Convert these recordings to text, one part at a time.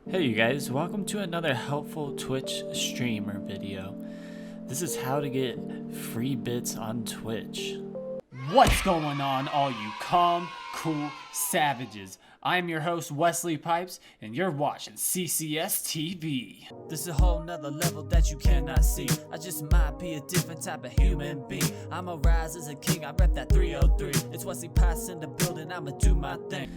Hey you guys, welcome to another helpful Twitch streamer video. This is how to get free bits on Twitch. What's going on, all you calm, cool savages? I'm your host, Wesley Pipes, and you're watching CCS TV. This is a whole nother level that you cannot see. I just might be a different type of human being. I'ma rise as a king, I rep that 303. It's Wesley Pipes in the building, I'ma do my thing.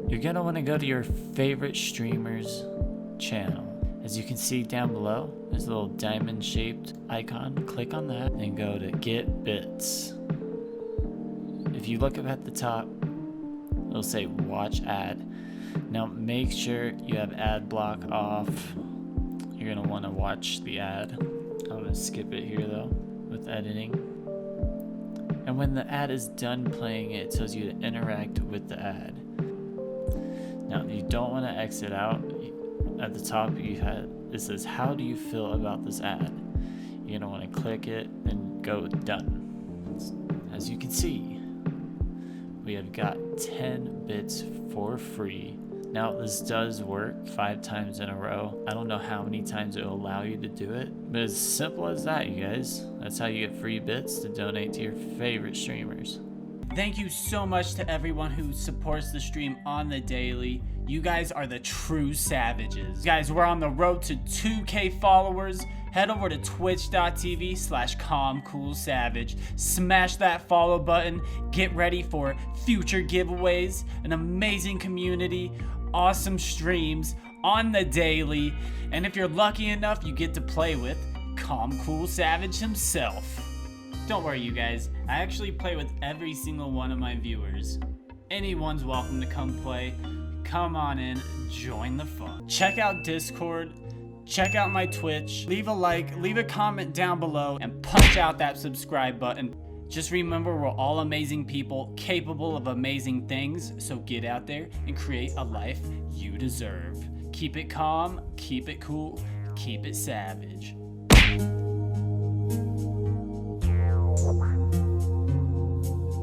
You're gonna wanna go to your favorite streamer's channel. As you can see down below, there's a little diamond shaped icon. Click on that and go to get bits. If you look up at the top, it'll say watch ad. Now make sure you have ad block off. You're gonna wanna watch the ad. I'm gonna skip it here though with editing. And when the ad is done playing, it tells you to interact with the ad. Now you don't want to exit out. At the top it says how do you feel about this ad. You're gonna want to click it and go done. As you can see, we have got 10 bits for free. Now this does work 5 times in a row. I don't know how many times it will allow you to do it, but it's simple as that, you guys. That's how you get free bits to donate to your favorite streamers. Thank you so much to everyone who supports the stream on the daily. You guys are the true savages. Guys, we're on the road to 2K followers. Head over to twitch.tv/CalmCoolSavage. Smash that follow button. Get ready for future giveaways, an amazing community, awesome streams on the daily, and if you're lucky enough, you get to play with CalmCoolSavage himself. Don't worry, you guys. I actually play with every single one of my viewers. Anyone's welcome to come play. Come on in, join the fun. Check out Discord, check out my Twitch, leave a like, leave a comment down below, and punch out that subscribe button. Just remember, we're all amazing people, capable of amazing things, so get out there and create a life you deserve. Keep it calm, keep it cool, keep it savage.